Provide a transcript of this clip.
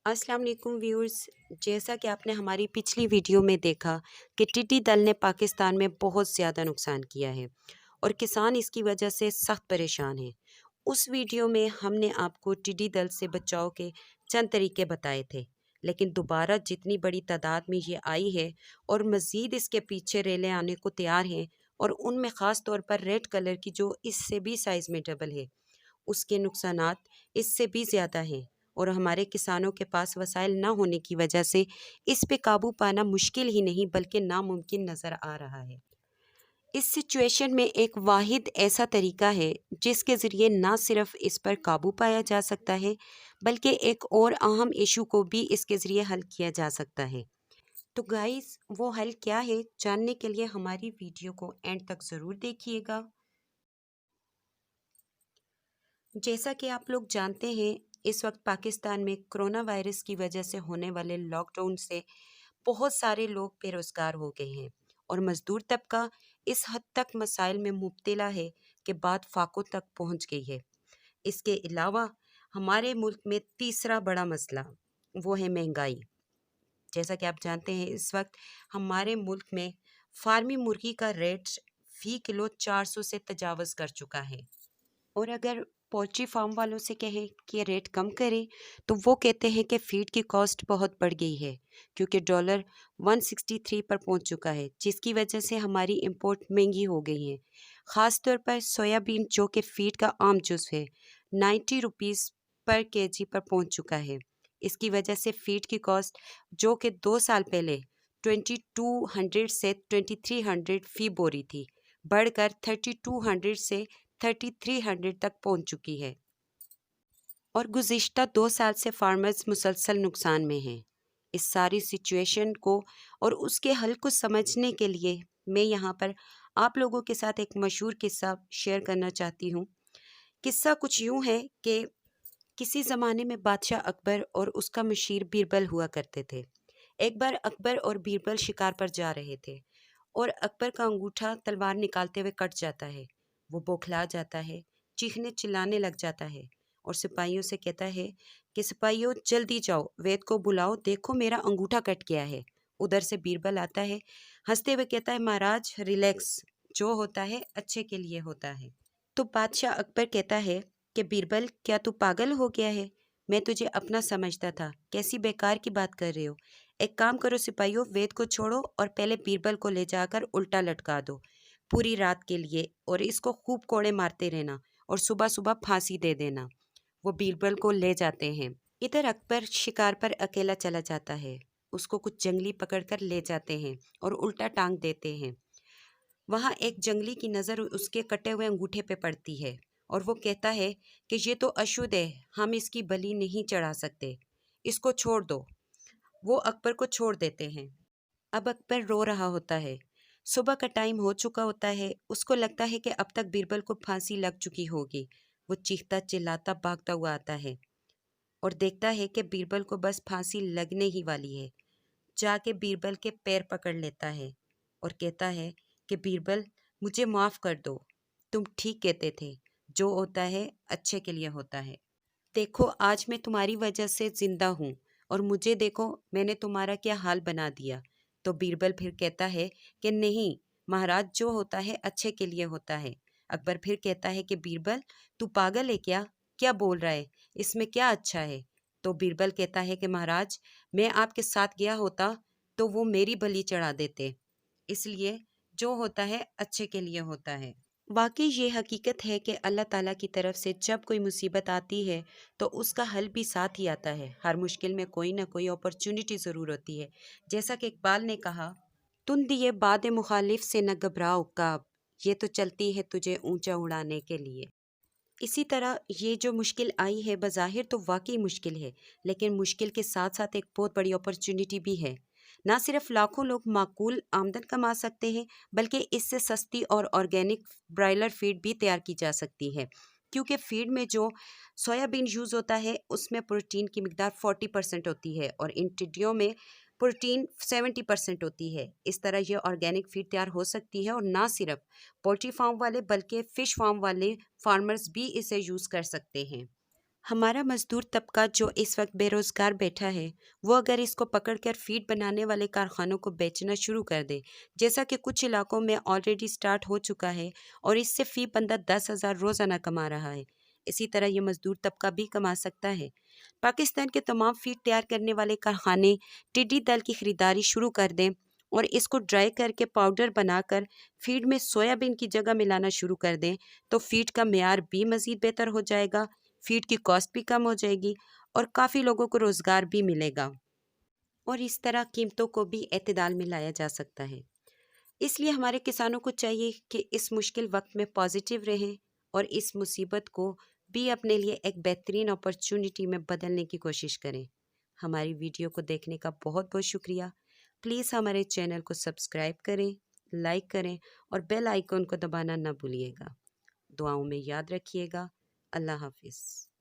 अस्सलाम वालेकुम व्यूअर्स। जैसा कि आपने हमारी पिछली वीडियो में देखा कि टिड्डी दल ने पाकिस्तान में बहुत ज़्यादा नुकसान किया है और किसान इसकी वजह से सख्त परेशान हैं। उस वीडियो में हमने आपको टिड्डी दल से बचाव के चंद तरीके बताए थे, लेकिन दोबारा जितनी बड़ी तादाद में ये आई है और मज़ीद इसके पीछे रेलें आने को तैयार हैं, और उनमें ख़ास तौर पर रेड कलर की जो इससे भी साइज़ में डबल है, उसके नुकसानात इससे भी ज़्यादा हैं। और हमारे किसानों के पास वसाइल ना होने की वजह से इस पे काबू पाना मुश्किल ही नहीं बल्कि नामुमकिन नज़र आ रहा है। इस सिचुएशन में एक वाहिद ऐसा तरीका है जिसके ज़रिए ना सिर्फ इस पर काबू पाया जा सकता है, बल्कि एक और अहम इशू को भी इसके ज़रिए हल किया जा सकता है। तो गाइस, वो हल क्या है, जानने के लिए हमारी वीडियो को एंड तक ज़रूर देखिएगा। जैसा कि आप लोग जानते हैं, इस वक्त पाकिस्तान में कोरोना वायरस की वजह से होने वाले लॉकडाउन से बहुत सारे लोग बेरोज़गार हो गए हैं और मज़दूर तबका इस हद तक मसाइल में मुब्तला है कि बात फाकों तक पहुंच गई है। इसके अलावा हमारे मुल्क में तीसरा बड़ा मसला वो है महंगाई। जैसा कि आप जानते हैं, इस वक्त हमारे मुल्क में फार्मी मुर्गी का रेट फ़ी किलो 400 से तजावज़ कर चुका है। और अगर पोल्ट्री फार्म वालों से कहें कि ये रेट कम करें, तो वो कहते हैं कि फ़ीड की कॉस्ट बहुत बढ़ गई है, क्योंकि डॉलर 163 पर पहुंच चुका है, जिसकी वजह से हमारी इंपोर्ट महंगी हो गई है। ख़ास तौर पर सोयाबीन, जो कि फ़ीड का आम जुज़ है, 90 रुपीज़ पर केजी पर पहुंच चुका है। इसकी वजह से फ़ीड की कॉस्ट, जो कि 2 साल पहले 2200 से 2300 फ़ी बोरी थी, बढ़कर 3200 से 3300 तक पहुंच चुकी है। और गुज़िश्ता 2 साल से फार्मर्स मुसलसल नुकसान में हैं। इस सारी सिचुएशन को और उसके हल को समझने के लिए मैं यहाँ पर आप लोगों के साथ एक मशहूर किस्सा शेयर करना चाहती हूँ। किस्सा कुछ यूँ है कि किसी ज़माने में बादशाह अकबर और उसका मुशीर बीरबल हुआ करते थे। एक बार अकबर और बीरबल शिकार पर जा रहे थे और अकबर का अंगूठा तलवार निकालते हुए कट जाता है। वो बौखला जाता है, चीखने चिल्लाने लग जाता है और सिपाहियों से कहता है कि सिपाहियों, जल्दी जाओ, वैद को बुलाओ, देखो मेरा अंगूठा कट गया है। उधर से बीरबल आता है, हंसते हुए कहता है, महाराज रिलैक्स, जो होता है अच्छे के लिए होता है। तो बादशाह अकबर कहता है कि बीरबल, क्या तू पागल हो गया है? मैं तुझे अपना समझता था, कैसी बेकार की बात कर रहे हो। एक काम करो सिपाहियों, वेद को छोड़ो और पहले बीरबल को ले जाकर उल्टा लटका दो पूरी रात के लिए, और इसको खूब कोड़े मारते रहना और सुबह सुबह फांसी दे देना। वो बीरबल को ले जाते हैं। इधर अकबर शिकार पर अकेला चला जाता है। उसको कुछ जंगली पकड़कर ले जाते हैं और उल्टा टांग देते हैं। वहाँ एक जंगली की नज़र उसके कटे हुए अंगूठे पे पड़ती है और वो कहता है कि ये तो अशुद्ध है, हम इसकी बलि नहीं चढ़ा सकते, इसको छोड़ दो। वो अकबर को छोड़ देते हैं। अब अकबर रो रहा होता है। सुबह का टाइम हो चुका होता है। उसको लगता है कि अब तक बीरबल को फांसी लग चुकी होगी। वो चीखता चिल्लाता भागता हुआ आता है और देखता है कि बीरबल को बस फांसी लगने ही वाली है। जाके बीरबल के पैर पकड़ लेता है और कहता है कि बीरबल, मुझे माफ़ कर दो, तुम ठीक कहते थे, जो होता है अच्छे के लिए होता है। देखो, आज मैं तुम्हारी वजह से जिंदा हूँ और मुझे देखो, मैंने तुम्हारा क्या हाल बना दिया। तो बीरबल फिर कहता है कि नहीं महाराज, जो होता है अच्छे के लिए होता है। अकबर फिर कहता है कि बीरबल, तू पागल है क्या? क्या बोल रहा है? इसमें क्या अच्छा है? तो बीरबल कहता है कि महाराज, मैं आपके साथ गया होता तो वो मेरी बलि चढ़ा देते, इसलिए जो होता है अच्छे के लिए होता है। वाकई ये हकीकत है कि अल्लाह ताला की तरफ से जब कोई मुसीबत आती है तो उसका हल भी साथ ही आता है। हर मुश्किल में कोई ना कोई अपॉर्चुनिटी ज़रूर होती है। जैसा कि इकबाल ने कहा, तुम दिए बाद मुखालिफ से न घबराओ काब, ये तो चलती है तुझे ऊंचा उड़ाने के लिए। इसी तरह ये जो मुश्किल आई है, बज़ाहिर तो वाकई मुश्किल है, लेकिन मुश्किल के साथ साथ एक बहुत बड़ी अपॉर्चुनिटी भी है। ना सिर्फ लाखों लोग माकूल आमदन कमा सकते हैं, बल्कि इससे सस्ती और ऑर्गेनिक ब्रायलर फीड भी तैयार की जा सकती है, क्योंकि फीड में जो सोयाबीन यूज़ होता है उसमें प्रोटीन की मिकदार 40% होती है और इन टिड्डियों में प्रोटीन 70% होती है। इस तरह ये ऑर्गेनिक फीड तैयार हो सकती है और ना सिर्फ पोल्ट्री फार्म वाले बल्कि फ़िश फार्म वाले फार्मर्स भी इसे यूज़ कर सकते हैं। हमारा मज़दूर तबका जो इस वक्त बेरोज़गार बैठा है, वो अगर इसको पकड़ कर फ़ीड बनाने वाले कारखानों को बेचना शुरू कर दे, जैसा कि कुछ इलाकों में ऑलरेडी स्टार्ट हो चुका है और इससे फ़ी बंदा 10,000 रोज़ाना कमा रहा है। इसी तरह ये मज़दूर तबका भी कमा सकता है। पाकिस्तान के तमाम फ़ीड तैयार करने वाले कारखाने टिड्डी दल की खरीदारी शुरू कर दें और इसको ड्राई करके पाउडर बनाकर फ़ीड में सोयाबीन की जगह मिलाना शुरू कर दें, तो फ़ीड का मेयार भी मज़ीद बेहतर हो जाएगा, फ़ीड की कॉस्ट भी कम हो जाएगी और काफ़ी लोगों को रोज़गार भी मिलेगा और इस तरह कीमतों को भी एतदाल में लाया जा सकता है। इसलिए हमारे किसानों को चाहिए कि इस मुश्किल वक्त में पॉजिटिव रहें और इस मुसीबत को भी अपने लिए एक बेहतरीन अपॉर्चुनिटी में बदलने की कोशिश करें। हमारी वीडियो को देखने का बहुत बहुत शुक्रिया। प्लीज़ हमारे चैनल को सब्सक्राइब करें, लाइक करें और बेल आइकन को दबाना ना भूलिएगा। दुआओं में याद रखिएगा। अल्लाह हाफिज़।